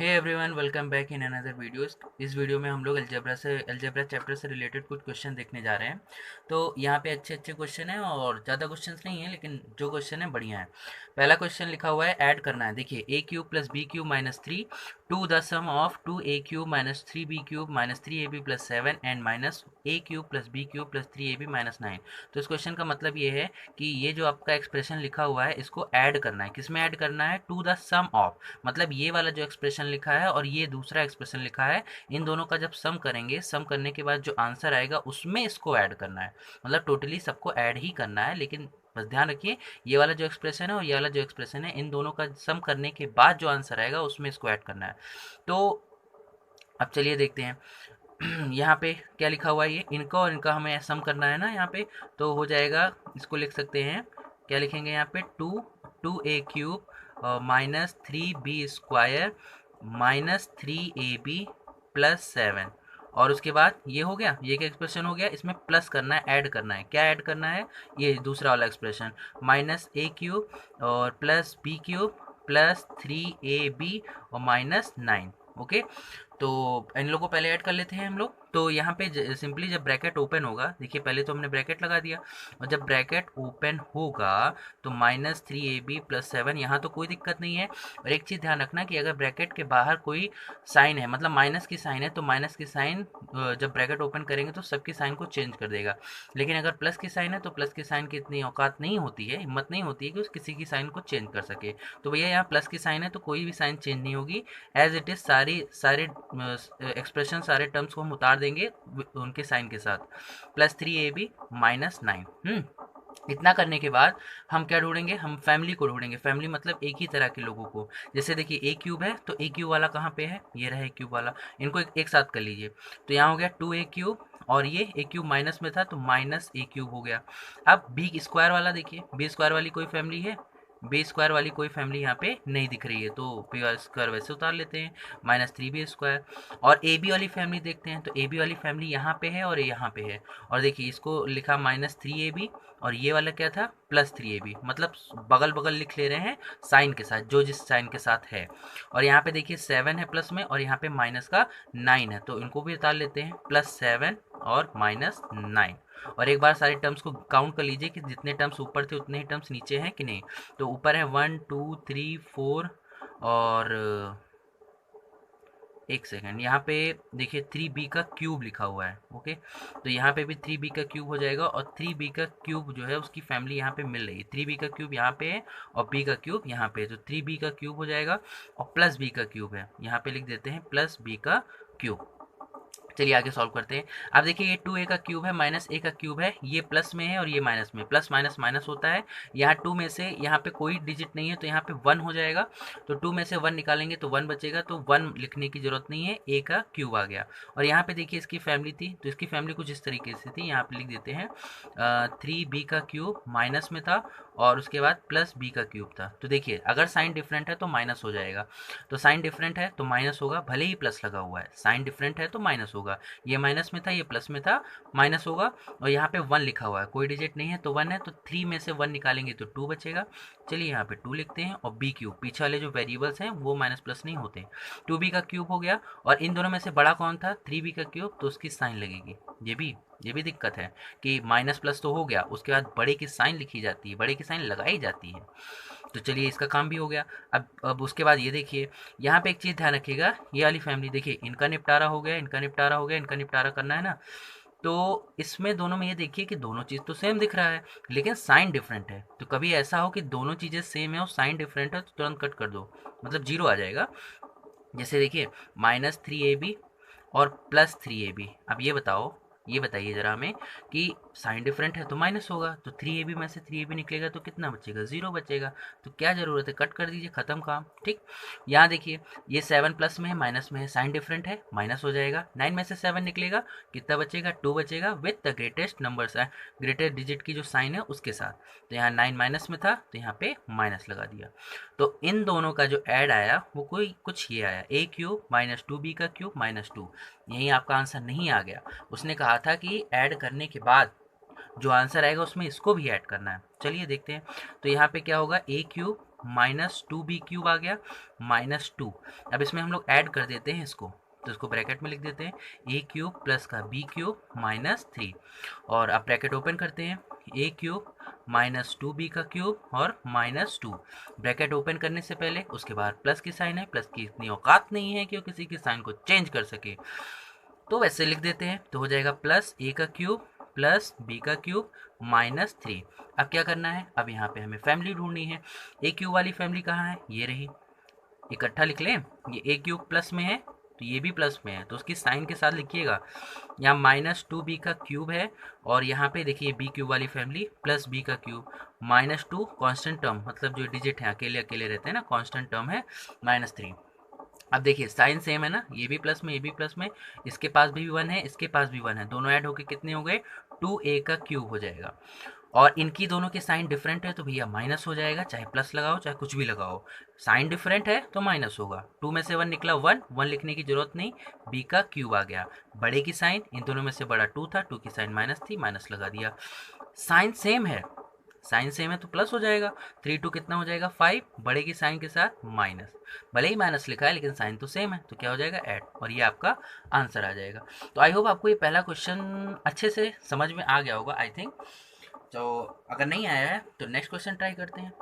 Hey everyone, welcome back in another videos. इस video में हम लोग अलजेब्रा चैप्टर से रिलेटेड कुछ क्वेश्चन देखने जा रहे हैं। तो यहाँ पे अच्छे अच्छे क्वेश्चन हैं और ज़्यादा क्वेश्चंस नहीं है, लेकिन जो क्वेश्चन है बढ़िया है। पहला क्वेश्चन लिखा हुआ है, ऐड करना है। देखिए, A cube plus B cube minus three to the sum of two A cube minus three B cube minus three A B plus seven and minus A cube plus B cube plus three A B minus nine. तो इस question का मतलब ये है कि ये जो आपका एक्सप्रेशन लिखा हुआ है इसको ऐड करना है। किस में ऐड करना है? टू द सम ऑफ, मतलब ये वाला जो एक्सप्रेशन लिखा है और ये दूसरा एक्सप्रेशन लिखा है, इन दोनों का जब सम करेंगे, सम करने के बाद जो आंसर आएगा उसमें इसको ऐड करना है। मतलब टोटली सबको ऐड ही करना है, लेकिन बस ध्यान रखिए ये वाला जो एक्सप्रेशन है और ये वाला जो एक्सप्रेशन है, इन दोनों का सम करने के बाद जो आंसर आएगा उसमें इसको ऐड करना है। तो अब चलिए देखते हैं यहाँ पे क्या लिखा हुआ है। ये इनका और इनका हमें सम करना है ना यहाँ पे, तो हो जाएगा, इसको लिख सकते हैं। क्या लिखेंगे यहाँ पे? Two two A cube minus three b square minus three A B plus seven. और उसके बाद ये हो गया, ये क्या एक्सप्रेशन हो गया, इसमें प्लस करना है, ऐड करना है। क्या ऐड करना है? ये दूसरा वाला एक्सप्रेशन, माइनस ए क्यूब और plus B cube plus three ए बी और माइनस नाइन। ओके, तो इन लोगों को पहले ऐड कर लेते हैं हम लोग। तो यहाँ पे सिंपली जब ब्रैकेट ओपन होगा, देखिए पहले तो हमने ब्रैकेट लगा दिया, और जब ब्रैकेट ओपन होगा तो minus three A B plus seven, यहाँ तो कोई दिक्कत नहीं है। और एक चीज़ ध्यान रखना कि अगर ब्रैकेट के बाहर कोई साइन है, मतलब माइनस की साइन है, तो माइनस की साइन जब ब्रैकेट ओपन करेंगे तो सबकी साइन को चेंज कर देगा। लेकिन अगर प्लस की साइन है तो प्लस की साइन की इतनी औकात नहीं होती है, हिम्मत नहीं होती है कि उस किसी की साइन को चेंज कर सके। तो भैया यहाँ प्लस की साइन है तो कोई भी साइन चेंज नहीं होगी, एज इट इज़ सारी सारे एक्सप्रेशन, सारे टर्म्स को हम उतार देंगे उनके साइन के साथ। Plus three A B minus nine. इतना करने के बाद हम क्या ढूंढेंगे? हम फैमिली को ढूंढेंगे। फैमिली मतलब एक ही तरह के लोगों को। जैसे देखिए ए क्यूब है, तो ए क्यूब वाला कहाँ पे है? ये रहा ए क्यूब वाला। इनको एक साथ कर लीजिए, तो यहाँ हो गया टू ए क्यूब, और ये ए क्यूब माइनस में था तो माइनस ए क्यूब हो गया। अब बी स्क्वायर वाला देखिए, बी स्क्वायर वाली कोई फैमिली है? बी स्क्वायर वाली कोई फैमिली यहाँ पे नहीं दिख रही है, तो बी स्क्वायर वैसे उतार लेते हैं, माइनस थ्री बी स्क्वायर। और ए बी वाली फैमिली देखते हैं, तो ए बी वाली फैमिली यहाँ पे है और ये यहाँ पे है। और देखिए इसको लिखा माइनस थ्री ए बी, और ये वाला क्या था? प्लस थ्री ए बी। मतलब बगल बगल लिख ले रहे हैं साइन के साथ, जो जिस साइन के साथ है। और यहाँ पे देखिए सेवन है प्लस में, और यहाँ पे माइनस का नाइन है, तो इनको भी उतार लेते हैं, प्लस सेवन और माइनस नाइन। और एक बार सारे टर्म्स को काउंट कर लीजिए कि जितने टर्म्स ऊपर थे उतने ही टर्म्स नीचे हैं कि नहीं। तो ऊपर है वन टू थ्री फोर, और एक सेकेंड, यहाँ पे देखिए थ्री बी का क्यूब लिखा हुआ है। ओके, तो यहाँ पे भी थ्री बी का क्यूब हो जाएगा, और थ्री बी का क्यूब जो है उसकी फैमिली यहाँ पे मिल रही है। थ्री बी का क्यूब यहाँ पे है और बी का क्यूब यहाँ पे है, तो थ्री बी का क्यूब हो जाएगा, और प्लस बी का क्यूब है, यहाँ पे लिख देते हैं प्लस बी का क्यूब। चलिए आगे सॉल्व करते हैं। अब देखिए ये टू ए का क्यूब है माइनस ए का क्यूब है, ये प्लस में है और ये माइनस में, प्लस माइनस माइनस होता है। यहाँ टू में से यहाँ पे कोई डिजिट नहीं है तो यहाँ पे वन हो जाएगा, तो टू में से वन निकालेंगे तो वन बचेगा, तो वन लिखने की जरूरत नहीं है, ए का क्यूब आ गया। और यहाँ पे देखिए इसकी फैमिली थी, तो इसकी फैमिली कुछ इस तरीके से थी, यहाँ पे लिख देते हैं थ्री बी का क्यूब माइनस में था, और उसके बाद प्लस बी का क्यूब था। तो देखिए अगर साइन डिफरेंट है तो माइनस हो जाएगा, तो साइन डिफरेंट है तो माइनस होगा, भले ही प्लस लगा हुआ है, साइन डिफरेंट है तो माइनस होगा। ये माइनस में था, ये प्लस में था, माइनस होगा। और यहाँ पे वन लिखा हुआ है, कोई डिजिट नहीं है तो वन है, तो थ्री में से वन निकालेंगे तो टू बचेगा। चलिए यहाँ पे टू लिखते हैं, और बी क्यूब, पीछे वाले जो वेरिएबल्स हैं वो माइनस प्लस नहीं होते। टू बी का क्यूब हो गया, और इन दोनों में से बड़ा कौन था? थ्री बी का क्यूब, तो उसकी साइन लगेगी। ये भी दिक्कत है कि माइनस प्लस तो हो गया, उसके बाद बड़े की साइन लिखी जाती है, बड़े की साइन लगाई जाती है। तो चलिए इसका काम भी हो गया। अब उसके बाद ये देखिए, यहाँ पे एक चीज़ ध्यान रखिएगा, ये वाली फैमिली देखिए, इनका निपटारा हो गया, इनका निपटारा हो गया, इनका निपटारा करना है ना। तो इसमें दोनों में ये देखिए कि दोनों चीज़ तो सेम दिख रहा है, लेकिन साइन डिफरेंट है। तो कभी ऐसा हो कि दोनों चीज़ें सेम है और साइन डिफरेंट है, तो तुरंत कट कर दो, मतलब जीरो आ जाएगा। जैसे देखिए माइनस थ्री ए बी और प्लस थ्री ए बी। अब ये बताइए ज़रा हमें कि साइन डिफरेंट है तो माइनस होगा, तो थ्री ए बी में से थ्री ए बी निकलेगा तो कितना बचेगा? ज़ीरो बचेगा। तो क्या ज़रूरत है, कट कर दीजिए, ख़त्म काम। ठीक, यहाँ देखिए ये सेवन प्लस में है माइनस में है, साइन डिफरेंट है, माइनस हो जाएगा। नाइन में से सेवन निकलेगा, कितना बचेगा? टू बचेगा, विथ द ग्रेटेस्ट नंबर्स है, ग्रेटेस्ट डिजिट की जो साइन है उसके साथ। तो यहाँ नाइन माइनस में था तो यहाँ पे माइनस लगा दिया। तो इन दोनों का जो ऐड आया वो कोई कुछ ये आया, ए क्यूब माइनस टू बी का क्यूब माइनस टू। यहीं आपका आंसर नहीं आ गया। उसने कहा था कि ऐड करने के बाद जो आंसर आएगा उसमें इसको भी ऐड करना है। चलिए देखते हैं। तो यहाँ पे क्या होगा, ए क्यूब माइनस 2b³ आ गया -2। अब इसमें हम लोग ऐड कर देते हैं इसको, तो इसको ब्रैकेट में लिख देते हैं a³ प्लस का b³ -3। और अब ब्रैकेट ओपन करते हैं, a³ -2b³ और -2। ब्रैकेट ओपन करने से पहले उसके बाद प्लस की साइन है, प्लस की इतनी औकात नहीं है कि वो किसी की साइन को चेंज कर सके, तो वैसे लिख देते हैं। तो हो जाएगा प्लस a³ प्लस b³ -3। अब क्या करना है, अब यहाँ पे हमें फैमिली ढूंढनी है। a³ वाली फैमिली कहाँ है, ये रही, इकट्ठा लिख लें। ये a³ प्लस में है तो ये भी प्लस में है, तो उसकी साइन के साथ लिखिएगा। यहाँ -2b³ है और यहाँ पे देखिए b³ वाली family plus b³ -2 constant term, मतलब जो डिजिट है अकेले अकेले रहते हैं ना, कांस्टेंट टर्म है -3। अब देखिए साइन सेम है ना, ये भी प्लस में ये भी प्लस में, इसके पास भी 1 है इसके पास भी 1 है, दोनों ऐड होके कितने हो गए, 2a³ हो जाएगा। और इनकी दोनों के साइन डिफरेंट है तो भैया माइनस हो जाएगा, चाहे प्लस लगाओ चाहे कुछ भी लगाओ, साइन डिफरेंट है तो माइनस होगा। 2 में से 1 निकला 1, 1 लिखने की जरूरत नहीं, b³ आ गया। बड़े की साइन इन दोनों में से बड़ा 2 था, 2 की साइन माइनस थी, माइनस लगा दिया। साइन सेम है, साइन सेम है तो प्लस हो जाएगा, 3 2 कितना हो जाएगा 5, बड़े की साइन के साथ माइनस, भले ही माइनस लिखा है लेकिन साइन तो सेम है तो क्या हो जाएगा ऐड, और ये आपका आंसर आ जाएगा। तो आई होप आपको ये पहला क्वेश्चन अच्छे से समझ में आ गया होगा आई थिंक। तो अगर नहीं आया है तो नेक्स्ट क्वेश्चन ट्राई करते हैं।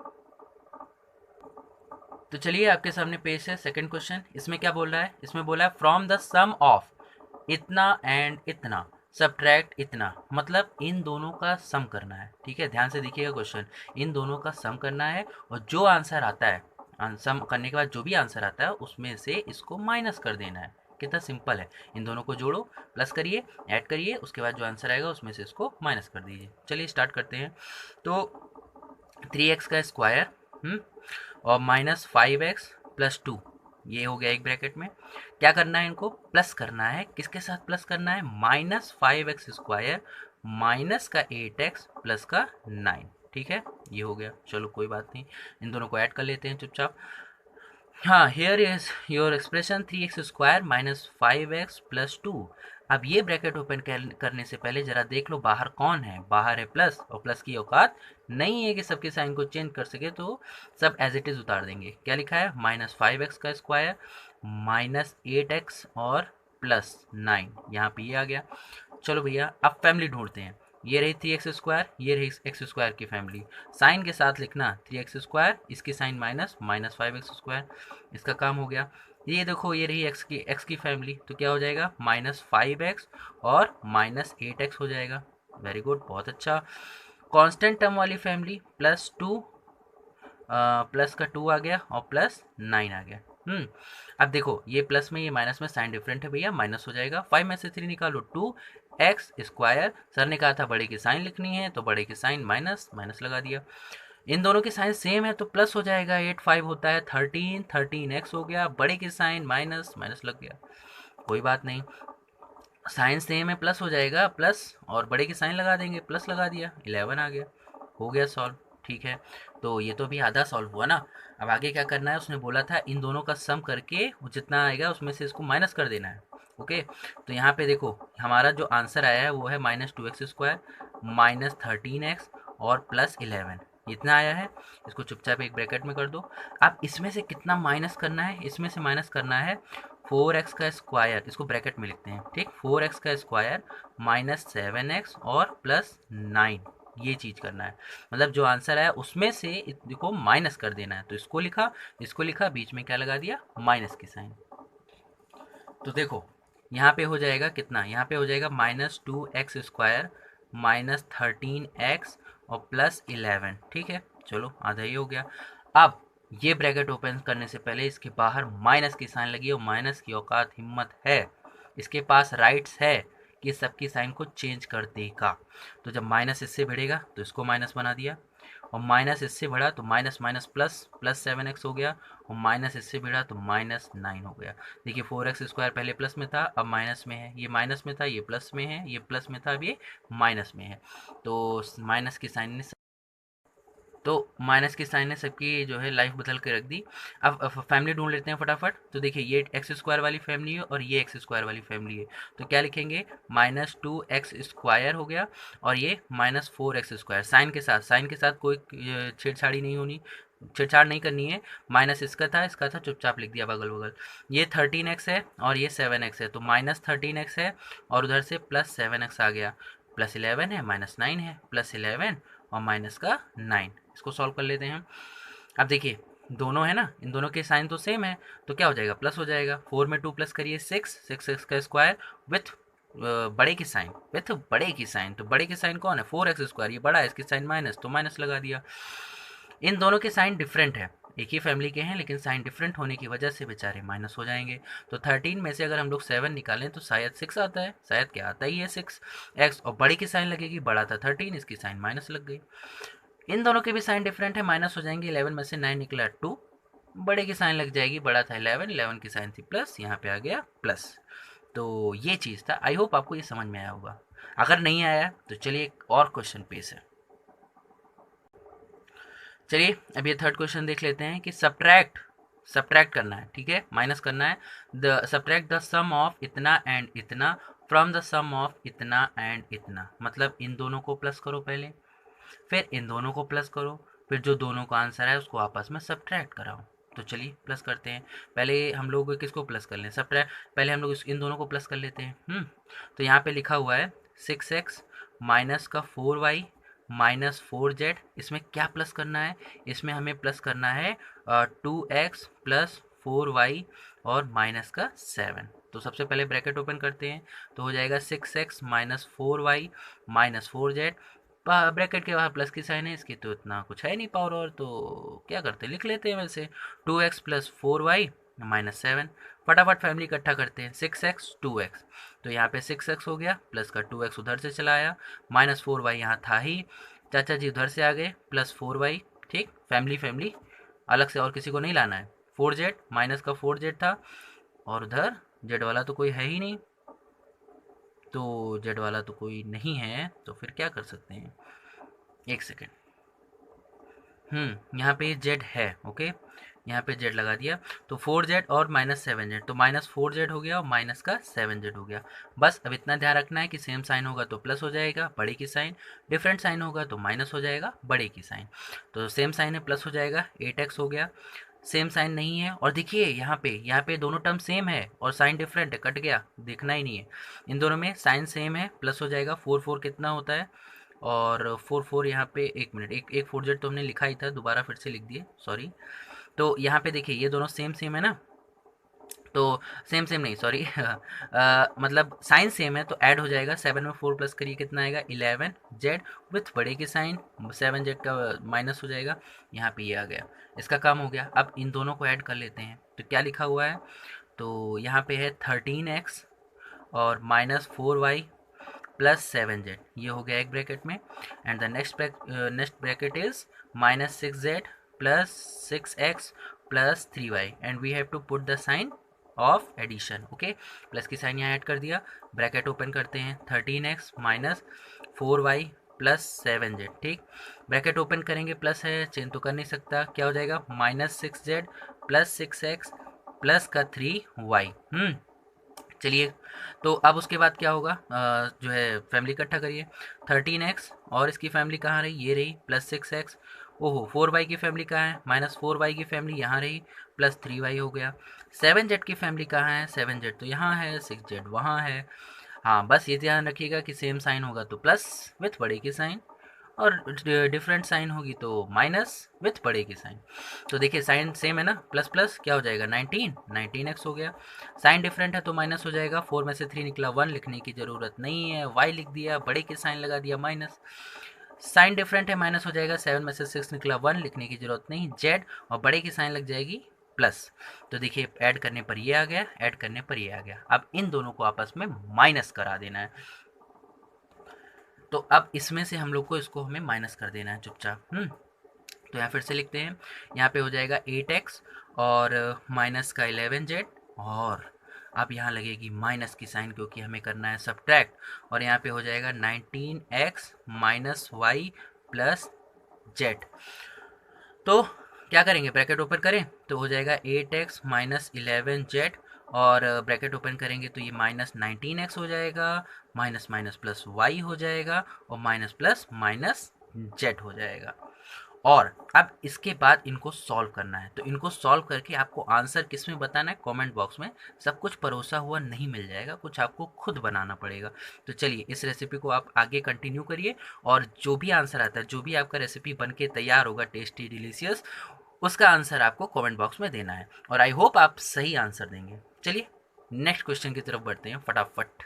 तो चलिए आपके सामने पेश है सेकंड क्वेश्चन। इसमें क्या बोल रहा है, इसमें बोला है फ्रॉम द सम ऑफ इतना एंड इतना सब्ट्रैक्ट इतना, मतलब इन दोनों का सम करना है। ठीक है, ध्यान से देखिएगा क्वेश्चन, इन दोनों का सम करना है और जो आंसर आता है, सम करने के बाद जो भी आंसर आता है उसमें से इसको माइनस कर देना है। कितना सिंपल है, इन दोनों को जोड़ो, प्लस करिए, ऐड करिए, उसके बाद जो आंसर आएगा उसमें से इसको माइनस कर दीजिए। चलिए स्टार्ट करते हैं। तो 3x का स्क्वायर और -5x + 2, ये हो गया एक ब्रैकेट में। क्या करना है, इनको प्लस करना है, किसके साथ प्लस करना है, -5x² माइनस का 8x प्लस का 9। ठीक है, ये हो गया, चलो कोई बात नहीं, इन दोनों को ऐड कर लेते हैं चुपचाप। हाँ, here is your expression 3x² - 5x + 2। अब ये ब्रैकेट ओपन करने से पहले जरा देख लो बाहर कौन है, बाहर है प्लस, और प्लस की औकात नहीं है कि सबके साइन को चेंज कर सके, तो सब एज इट इज उतार देंगे। क्या लिखा है, -5x² -8x और +9, यहाँ पे ये आ गया। चलो भैया अब फैमिली ढूंढते हैं। ये रही 3x², ये रही x² की फैमिली, साइन के साथ लिखना 3x², इसकी साइन माइनस -5x², इसका काम हो गया। ये देखो ये रही x की फैमिली, तो क्या हो जाएगा -5x और -8x हो जाएगा। वेरी गुड, बहुत अच्छा। कांस्टेंट टर्म वाली फैमिली +2, प्लस का 2 आ गया और +9 आ गया। अब देखो ये प्लस में ये माइनस में साइन डिफरेंट है भैया, माइनस हो जाएगा। 5 में से 3 निकालो, 2x²। सर ने कहा था बड़े की साइन लिखनी है तो बड़े की साइन माइनस, माइनस लगा दिया। इन दोनों की साइन सेम है तो प्लस हो जाएगा, 8 5 होता है 13, 13x हो गया, बड़े की साइन माइनस, माइनस लग गया, कोई बात नहीं, साइन सेम है प्लस हो जाएगा, प्लस और बड़े की साइन लगा देंगे, प्लस लगा दिया, 11 आ गया, हो गया सॉल्व। ठीक है, तो ये तो भी आधा सॉल्व हुआ ना। अब आगे क्या करना है, उसने बोला था इन दोनों का सम करके वो जितना आएगा उसमें से इसको माइनस कर देना है। ओके, तो यहाँ पे देखो हमारा जो आंसर आया है वो है -2x² -13x और +11, इतना आया है। इसको चुपचाप एक ब्रैकेट में कर दो। अब इसमें से कितना माइनस करना है, इसमें से माइनस करना है 4x², इसको ब्रैकेट में लिखते हैं, ठीक, 4x² -7x और +9, ये चीज़ करना है। मतलब जो आंसर है उसमें से इसको माइनस कर देना है, तो इसको लिखा, बीच में क्या लगा दिया, माइनस की साइन। तो देखो यहाँ पे हो जाएगा कितना, यहाँ पे हो जाएगा -2x² -13x और +11। ठीक है, चलो आधा ही हो गया। अब ये ब्रैकेट ओपन करने से पहले इसके बाहर माइनस की साइन लगी, और माइनस की औकात हिम्मत है, इसके पास राइट्स है कि सबकी साइन को चेंज कर देगा। तो जब माइनस इससे भिड़ेगा तो इसको माइनस बना दिया, और माइनस इससे बढ़ा तो माइनस माइनस प्लस, +7x हो गया, और माइनस इससे भिड़ा तो -9 हो गया। देखिए 4x² पहले प्लस में था अब माइनस में है, ये माइनस में था ये प्लस में है, ये प्लस में था अब ये माइनस में है, तो माइनस की साइन ने, तो माइनस की साइन ने सबकी जो है लाइफ बदल के रख दी। अब फैमिली ढूंढ लेते हैं फटाफट। तो देखिए ये x² वाली फैमिली है और ये x² वाली फैमिली है, तो क्या लिखेंगे, -2x² हो गया और ये -4x², साइन के साथ कोई छेड़छाड़ी नहीं होनी, छेड़छाड़ नहीं करनी है। माइनस इसका था चुपचाप लिख दिया बगल बगल। ये 13x है और ये 7x है, तो माइनस 13x है और उधर से प्लस 7x आ गया। प्लस 11 है माइनस 9 है, प्लस 11 और माइनस का 9। इसको सॉल्व कर लेते हैं। अब देखिए दोनों है ना, इन दोनों के साइन तो सेम है, तो क्या हो जाएगा, प्लस हो जाएगा। 4 में 2 प्लस करिए 6 एक्स का स्क्वायर विथ बड़े की साइन, विथ बड़े की साइन। तो बड़े की साइन कौन है, 4x², ये बड़ा है, इसकी साइन माइनस, तो माइनस लगा दिया। इन दोनों के साइन डिफरेंट है, एक ही फैमिली के हैं लेकिन साइन डिफरेंट होने की वजह से बेचारे माइनस हो जाएंगे। तो 13 में से अगर हम लोग 7 निकालें तो शायद 6 आता है, शायद क्या आता ही है 6x, और बड़े की साइन लगेगी, बड़ा था 13, इसकी साइन माइनस लग गई। इन दोनों के भी साइन डिफरेंट है, माइनस हो जाएंगे। 11 में से 9 निकला 2, बड़े की साइन लग जाएगी, बड़ा था 11 की साइन थी प्लस, यहाँ पे आ गया प्लस। तो ये चीज़ था। आई होप आपको ये समझ में आया होगा। अगर नहीं आया तो चलिए एक और क्वेश्चन पेश है। चलिए अब ये थर्ड क्वेश्चन देख लेते हैं कि सब्ट्रैक्ट करना है, ठीक है, माइनस करना है। The subtract the sum of इतना एंड इतना फ्रॉम द सम ऑफ इतना एंड इतना। मतलब इन दोनों को प्लस करो पहले, फिर इन दोनों को प्लस करो, फिर जो दोनों का आंसर है उसको आपस में सब्ट्रैक्ट कराओ। तो चलिए प्लस करते हैं। पहले हम लोग किसको प्लस कर लें, सब्ट्रैक्ट, पहले हम लोग इन दोनों को प्लस कर लेते हैं। तो यहाँ पे लिखा हुआ है 6x माइनस का 4y माइनस 4z। इसमें क्या प्लस करना है, इसमें हमें प्लस करना है 2x प्लस 4y और माइनस का 7। तो सबसे पहले ब्रैकेट ओपन करते हैं, तो हो जाएगा 6x minus 4y minus 4z। Bracket के बाहर प्लस की साइन है, इसकी तो इतना कुछ है नहीं पावर, और तो क्या करते हैं, लिख लेते हैं वैसे 2x प्लस 4y माइनस 7। फटाफट फैमिली इकट्ठा करते हैं, 6x 2x, तो यहाँ पे 6x हो गया, प्लस का 2x उधर से चला आया, माइनस 4y यहाँ था ही, चाचा जी उधर से आ गए, प्लस 4y। ठीक, फैमिली अलग से और किसी को नहीं लाना है। 4z माइनस का 4z था, और उधर z वाला तो कोई है ही नहीं, तो z वाला तो कोई नहीं है, तो फिर क्या कर सकते हैं, एक सेकेंड। यहाँ पे z है, ओके, यहाँ पे z लगा दिया। तो 4z और माइनस 7z, तो माइनस 4z हो गया और माइनस का 7z हो गया। बस अब इतना ध्यान रखना है कि सेम साइन होगा तो प्लस हो जाएगा बड़े की साइन, डिफरेंट साइन होगा तो माइनस हो जाएगा बड़े की साइन। तो सेम साइन है, प्लस हो जाएगा, 8x हो गया। सेम साइन नहीं है, और देखिए यहाँ पे दोनों टर्म सेम है और साइन डिफरेंट है, कट गया, देखना ही नहीं है। इन दोनों में साइन सेम है, प्लस हो जाएगा। 4 कितना होता है, और 4 यहाँ पे, एक मिनट, एक 4z तो हमने लिखा ही था, दोबारा फिर से लिख दिए, सॉरी। तो यहाँ पे देखिए ये दोनों सेम सेम है ना, तो सेम सेम नहीं, सॉरी मतलब साइन सेम है, तो ऐड हो जाएगा। 7 में 4 प्लस करिए, कितना आएगा 11z विथ बड़े की साइन, 7z का माइनस हो जाएगा, यहाँ पे ये आ गया, इसका काम हो गया। अब इन दोनों को ऐड कर लेते हैं, तो क्या लिखा हुआ है, तो यहाँ पे है 13x और माइनस 4y प्लस 7z, ये हो गया एक ब्रैकेट में। And the next bracket is minus 6z plus 6x plus 3y, and we have to put the sign of addition, okay. Plus की साइन यहाँ ऐड कर दिया, ब्रैकेट ओपन करते हैं, 13x minus 4y plus 7z। ठीक, bracket open करेंगे, plus है, change तो कर नहीं सकता, क्या हो जाएगा, minus 6z plus 6x plus का 3y। चलिए, तो अब उसके बाद क्या होगा, जो है फैमिली इकट्ठा करिए, 13x और इसकी फैमिली कहाँ रही, ये रही, प्लस 6x। ओहो, 4y की फैमिली कहाँ है, माइनस 4y की फैमिली यहाँ रही, प्लस 3y हो गया। 7z की फैमिली कहाँ है, 7z तो यहाँ है, 6z वहाँ है। हाँ, बस ये ध्यान रखिएगा कि सेम साइन होगा तो प्लस विथ बड़े की साइन, और डिफरेंट साइन होगी तो माइनस विथ बड़े की साइन। तो देखिए साइन सेम है ना, प्लस प्लस क्या हो जाएगा, 19x हो गया। साइन डिफरेंट है तो माइनस हो जाएगा, 4 में से 3 निकला 1, लिखने की ज़रूरत नहीं है, y लिख दिया, बड़े के साइन लगा दिया माइनस। साइन डिफरेंट है, माइनस हो जाएगा, 7 में से 6 निकला 1, लिखने की ज़रूरत नहीं, z, और बड़े की साइन लग जाएगी प्लस। तो देखिए ऐड करने पर ये आ गया, ऐड करने पर ये आ गया। अब इन दोनों को आपस में माइनस करा देना है। तो अब इसमें से हम लोग को इसको हमें माइनस कर देना है चुपचाप। तो यहाँ फिर से लिखते हैं, यहाँ पे हो जाएगा 8x और माइनस का 11z, और अब यहाँ लगेगी माइनस की साइन क्योंकि हमें करना है सब्ट्रैक्ट, और यहाँ पे हो जाएगा 19x minus Y plus z। तो क्या करेंगे, ब्रैकेट ओपन करें तो हो जाएगा 8x माइनस 11z, और ब्रैकेट ओपन करेंगे तो ये माइनस 19x हो जाएगा, माइनस माइनस प्लस y हो जाएगा, और माइनस प्लस माइनस z हो जाएगा। और अब इसके बाद इनको सॉल्व करना है। तो इनको सॉल्व करके आपको आंसर किस में बताना है, कमेंट बॉक्स में। सब कुछ परोसा हुआ नहीं मिल जाएगा, कुछ आपको खुद बनाना पड़ेगा। तो चलिए इस रेसिपी को आप आगे कंटिन्यू करिए, और जो भी आंसर आता है, जो भी आपका रेसिपी बन के तैयार होगा टेस्टी डिलीशियस, उसका आंसर आपको कमेंट बॉक्स में देना है, और आई होप आप सही आंसर देंगे। चलिए नेक्स्ट क्वेश्चन की तरफ बढ़ते हैं फटाफट।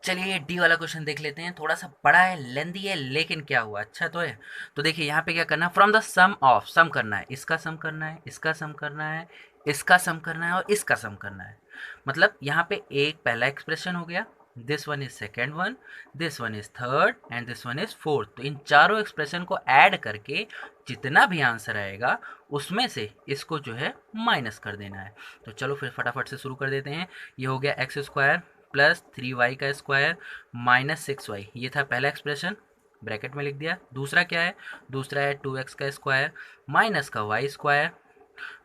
चलिए डी वाला क्वेश्चन देख लेते हैं। थोड़ा सा बड़ा है, लेंदी है, लेकिन क्या हुआ, अच्छा तो है। तो देखिए यहाँ पे क्या करना है, फ्रॉम द सम ऑफ, सम करना है, इसका सम करना है, इसका सम करना है, इसका सम करना है, और इसका सम करना है। मतलब यहाँ पे एक पहला एक्सप्रेशन हो गया, this one is second one, this one is third, and this one is fourth. तो इन चारों एक्सप्रेशन को ऐड करके जितना भी आंसर आएगा उसमें से इसको जो है माइनस कर देना है। तो चलो फिर फटाफट से शुरू कर देते हैं। ये हो गया एक्स स्क्वायर प्लस 3y का स्क्वायर माइनस 6y, ये था पहला एक्सप्रेशन, ब्रैकेट में लिख दिया। दूसरा क्या है, दूसरा है 2x का स्क्वायर माइनस का y स्क्वायर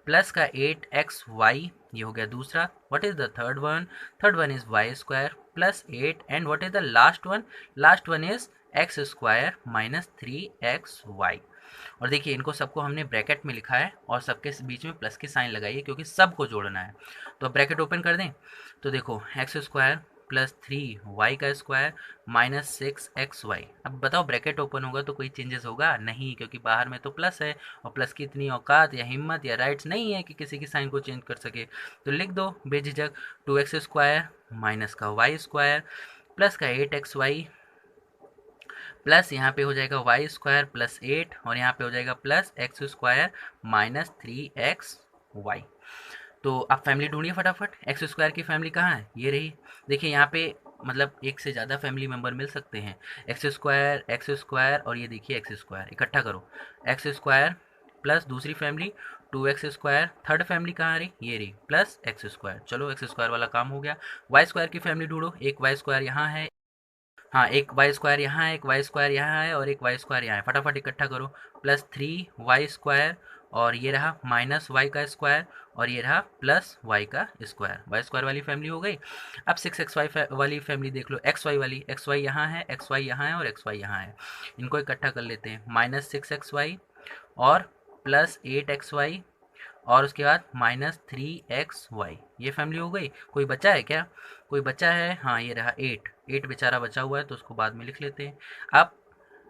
प्लस का 8xy, ये हो गया दूसरा। What is the third one, third one is y square plus 8, and what is the last one, last one is x square minus 3xy। और देखिए इनको सबको हमने ब्रैकेट में लिखा है, और सबके बीच में प्लस की साइन लगाई है क्योंकि सबको जोड़ना है। तो ब्रैकेट ओपन कर दें, तो देखो एक्स स्क्वायर प्लस 3y का स्क्वायर माइनस 6xy। अब बताओ ब्रैकेट ओपन होगा तो कोई चेंजेस होगा नहीं, क्योंकि बाहर में तो प्लस है, और प्लस की इतनी औकात या हिम्मत या राइट्स नहीं है कि किसी की साइन को चेंज कर सके। तो लिख दो बेझिझक 2x स्क्वायर माइनस का y स्क्वायर प्लस का 8xy प्लस यहाँ पे हो जाएगा वाई स्क्वायर प्लस 8, और यहाँ पे हो जाएगा plus x square minus 3xy। तो आप फैमिली ढूंढिए फटाफट। एक्स स्क्वायर की फैमिली कहाँ है, ये रही। देखिए यहाँ पे मतलब एक से ज़्यादा फैमिली मेंबर मिल सकते हैं, एक्स स्क्वायर और ये देखिए एक्स स्क्वायर, इकट्ठा करो एक्स स्क्वायर प्लस दूसरी family 2x square, third family कहाँ रही, ये रही, प्लस एक्स स्क्वायर। चलो एक्स स्क्वायर वाला काम हो गया। वाई स्क्वायर की फैमिली ढूंढो, एक वाई स्क्वायर यहाँ है, हाँ एक वाई स्क्वायर यहाँ है, एक वाई स्क्वायर यहाँ है, और एक वाई स्क्वायर यहाँ है। फटाफट इकट्ठा करो, प्लस 3y स्क्वायर, और ये रहा माइनस वाई का स्क्वायर, और ये रहा प्लस वाई का स्क्वायर। वाई स्क्वायर वाली फैमिली हो गई। अब 6xy वाली फैमिली देख लो, एक्स वाई वाली, एक्स वाई यहाँ है, एक्स वाई यहाँ है, और एक्स वाई यहाँ है। इनको इकट्ठा कर लेते हैं, माइनस 6xy और प्लस 8xy, और उसके बाद माइनस 3xy, ये फैमिली हो गई। कोई बचा है क्या, कोई बचा है, हाँ ये रहा 8 बेचारा बचा हुआ है, तो उसको बाद में लिख लेते हैं। अब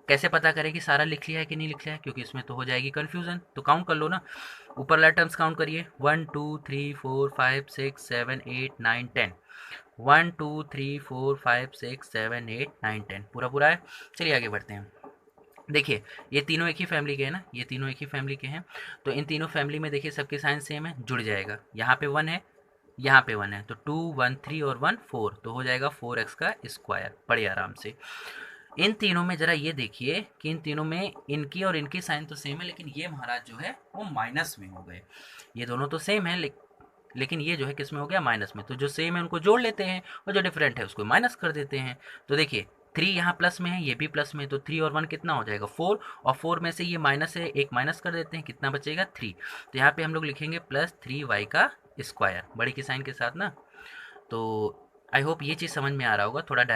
कैसे पता करें कि सारा लिख लिया है कि नहीं लिख लिया है, क्योंकि इसमें तो हो जाएगी कन्फ्यूज़न। तो काउंट कर लो ना, ऊपर वाला टर्म्स काउंट करिए, 1 2 3 4 5 6 7 8 9 10, 1 2 3 4 5 6 7 8 9 10, पूरा पूरा है। चलिए आगे बढ़ते हैं। देखिए ये तीनों एक ही फैमिली के हैं ना, ये तीनों एक ही फैमिली के हैं। तो इन तीनों फैमिली में देखिए सबके साइन सेम है, जुड़ जाएगा। यहाँ पे 1 है, यहाँ पे 1 है, तो 2 1 3 और 1 4, तो हो जाएगा 4x का स्क्वायर, बड़े आराम से। इन तीनों में ज़रा ये देखिए कि इन तीनों में इनकी और इनकी साइन तो सेम है, लेकिन ये महाराज जो है वो माइनस में हो गए। ये दोनों तो सेम है, लेकिन ये जो है किस में हो गया, माइनस में। तो जो सेम है उनको जोड़ लेते हैं, और जो डिफरेंट है उसको माइनस कर देते हैं। तो देखिए 3 यहाँ प्लस में है, ये भी प्लस में है, तो 3 और 1 कितना हो जाएगा 4, और 4 में से ये माइनस है, एक माइनस कर देते हैं, कितना बचेगा 3। तो यहाँ पे हम लोग लिखेंगे प्लस 3y का स्क्वायर, बड़ी की साइन के साथ ना। तो आई होप ये चीज़ समझ में आ रहा होगा थोड़ा।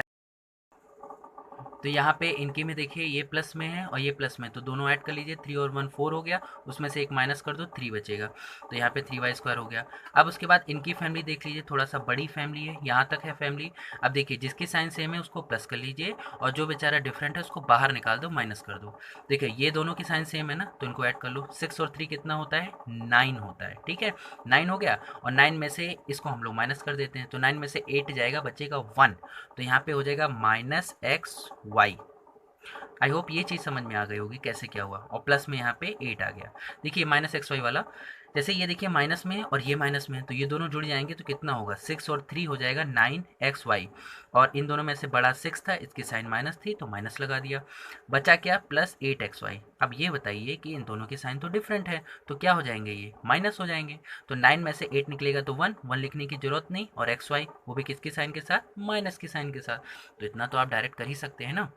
तो यहाँ पे इनकी में देखिए ये प्लस में है और ये प्लस में, तो दोनों ऐड कर लीजिए, 3 और 1 4 हो गया, उसमें से एक माइनस कर दो, 3 बचेगा। तो यहाँ पे 3y स्क्वायर हो गया। अब उसके बाद इनकी फैमिली देख लीजिए, थोड़ा सा बड़ी फैमिली है, यहाँ तक है फैमिली। अब देखिए जिसकी साइन सेम है उसको प्लस कर लीजिए, और जो बेचारा डिफरेंट है उसको बाहर निकाल दो, माइनस कर दो। देखिए ये दोनों की साइन सेम है ना, तो इनको ऐड कर लो। 6 और 3 कितना होता है, 9 होता है, ठीक है 9 हो गया। और 9 में से इसको हम लोग माइनस कर देते हैं, तो 9 में से 8 जाएगा, बचेगा 1, तो यहाँ पे हो जाएगा minus x y. I hope ये चीज़ समझ में आ गई होगी कैसे क्या हुआ, और प्लस में यहाँ पे 8 आ गया। देखिए माइनस एक्स वाई वाला, जैसे ये देखिए माइनस में है और ये माइनस में है, तो ये दोनों जुड़ जाएंगे, तो कितना होगा 6 और 3 हो जाएगा 9xy, और इन दोनों में से बड़ा 6 था, इसकी साइन माइनस थी तो माइनस लगा दिया। बचा क्या, प्लस 8xy। अब ये बताइए कि इन दोनों की साइन तो डिफरेंट है, तो क्या हो जाएंगे, ये माइनस हो जाएंगे। तो 9 में से 8 निकलेगा तो 1 लिखने की जरूरत नहीं, और xy वो भी किसकी साइन के साथ, माइनस की साइन के साथ। तो इतना तो आप डायरेक्ट कर ही सकते हैं ना।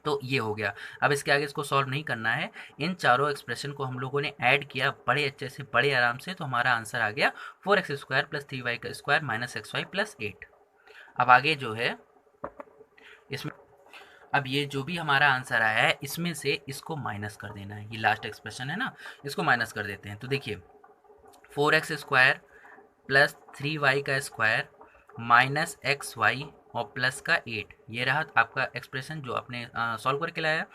तो ये हो गया। अब इसके आगे इसको सॉल्व नहीं करना है, इन चारों एक्सप्रेशन को हम लोगों ने ऐड किया बड़े अच्छे से, बड़े आराम से, तो हमारा आंसर आ गया 4x स्क्वायर प्लस 3y का स्क्वायर माइनस xy प्लस 8। अब आगे जो है इसमें, अब ये जो भी हमारा आंसर आया है इसमें से इसको माइनस कर देना है, ये लास्ट एक्सप्रेशन है ना, इसको माइनस कर देते हैं। तो देखिए 4x² प्लस 3y का स्क्वायर माइनस XY और प्लस का 8, ये रहा आपका एक्सप्रेशन जो आपने सॉल्व करके लाया है।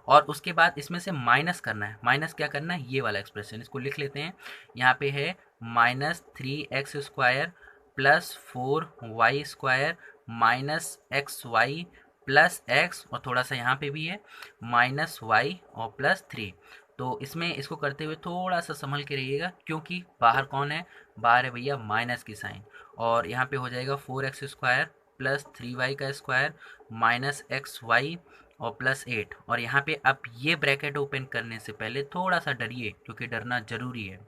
और उसके बाद इसमें से माइनस करना है, माइनस क्या करना है, ये वाला एक्सप्रेशन, इसको लिख लेते हैं। यहाँ पे है -3x² plus 4y² minus XY plus x, और थोड़ा सा यहाँ पे भी है -y और प्लस 3। तो इसमें इसको करते हुए थोड़ा सा संभल के रहिएगा, क्योंकि बाहर कौन है, बाहर है भैया माइनस की साइन। और यहाँ पे हो जाएगा 4x² प्लस 3y का स्क्वायर माइनस XY और प्लस 8। और यहाँ पे आप ये ब्रैकेट ओपन करने से पहले थोड़ा सा डरिए, क्योंकि डरना जरूरी है।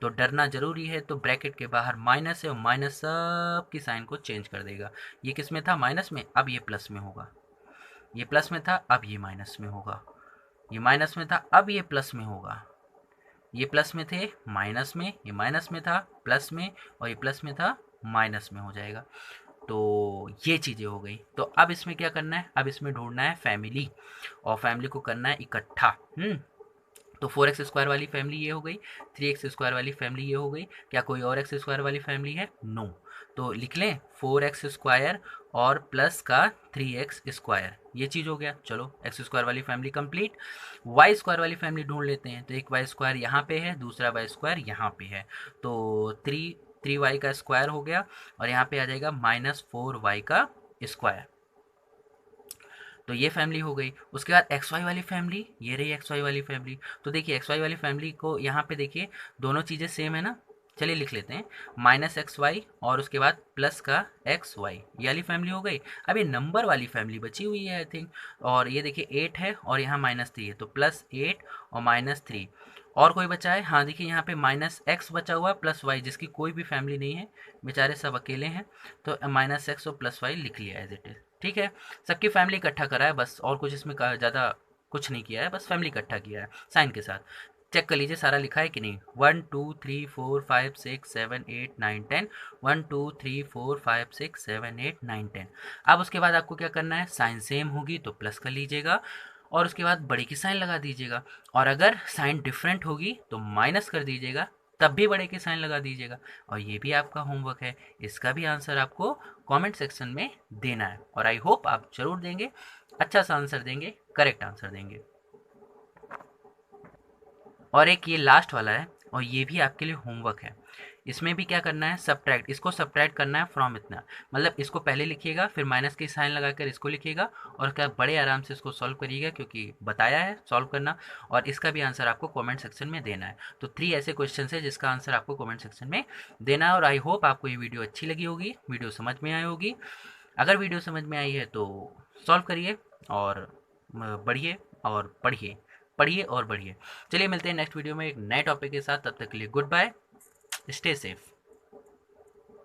तो डरना जरूरी है, तो ब्रैकेट के बाहर माइनस है और माइनस सब की साइन को चेंज कर देगा। ये किस में था, माइनस में, अब ये प्लस में होगा। ये प्लस में था, अब ये माइनस में होगा। ये माइनस में था, अब ये प्लस में होगा। ये प्लस में थे, माइनस में, ये माइनस में था, प्लस में, और ये प्लस में था, माइनस में हो जाएगा। तो ये चीज़ें हो गई। तो अब इसमें क्या करना है, अब इसमें ढूंढना है फैमिली, और फैमिली को करना है इकट्ठा। तो 4x² वाली फैमिली ये हो गई, 3x² वाली फैमिली ये हो गई। क्या कोई और x² वाली फैमिली है, नो। तो लिख लें 4x² और प्लस का 3x², ये चीज़ हो गया। चलो x² वाली फैमिली कंप्लीट। y² वाली फैमिली ढूंढ लेते हैं। तो एक y² यहाँ पे है, दूसरा y² यहाँ पे है। तो 3y का स्क्वायर हो गया, और यहाँ पे आ जाएगा -4y का स्क्वायर। तो ये फैमिली हो गई। उसके बाद XY वाली फैमिली, ये रही XY वाली फैमिली। तो देखिए XY वाली फैमिली को यहाँ पे देखिए दोनों चीज़ें सेम है ना, चलिए लिख लेते हैं -XY और उसके बाद प्लस का XY, ये वाली फैमिली हो गई। अब ये नंबर वाली फैमिली बची हुई है आई थिंक, और ये देखिए 8 है और यहाँ -3 है, तो +8 और -3। और कोई बचा है, हाँ देखिए यहाँ पे -x बचा हुआ है प्लस y, जिसकी कोई भी फैमिली नहीं है, बेचारे सब अकेले हैं। तो -x और +y लिख लिया एज इट इज। ठीक है, सबकी फैमिली इकट्ठा करा है बस, और कुछ इसमें ज़्यादा कुछ नहीं किया है, बस फैमिली इकट्ठा किया है साइन के साथ। चेक कर लीजिए सारा लिखा है कि नहीं। 1 2 3 4 5 6 7 8 9 10, 1 2 3 4 5 6 7 8 9 10। अब उसके बाद आपको क्या करना है, साइन सेम होगी तो प्लस कर लीजिएगा, और उसके बाद बड़े की साइन लगा दीजिएगा। और अगर साइन डिफरेंट होगी तो माइनस कर दीजिएगा, तब भी बड़े की साइन लगा दीजिएगा। और ये भी आपका होमवर्क है, इसका भी आंसर आपको कमेंट सेक्शन में देना है, और आई होप आप जरूर देंगे, अच्छा सा आंसर देंगे, करेक्ट आंसर देंगे। और एक ये लास्ट वाला है, और ये भी आपके लिए होमवर्क है। इसमें भी क्या करना है, सब्ट्रैक्ट, इसको सब्ट्रैक्ट करना है फ्रॉम इतना, मतलब इसको पहले लिखिएगा, फिर माइनस की साइन लगाकर इसको लिखिएगा, और क्या बड़े आराम से इसको सॉल्व करिएगा, क्योंकि बताया है सॉल्व करना। और इसका भी आंसर आपको कमेंट सेक्शन में देना है। तो 3 ऐसे क्वेश्चन है जिसका आंसर आपको कमेंट सेक्शन में देना है। और आई होप आपको ये वीडियो अच्छी लगी होगी, वीडियो समझ में आई होगी। अगर वीडियो समझ में आई है तो सॉल्व करिए और बढ़िए और पढ़िए, पढ़िए और बढ़िए। चलिए मिलते हैं नेक्स्ट वीडियो में एक नए टॉपिक के साथ, तब तक के लिए गुड बाय, स्टे सेफ।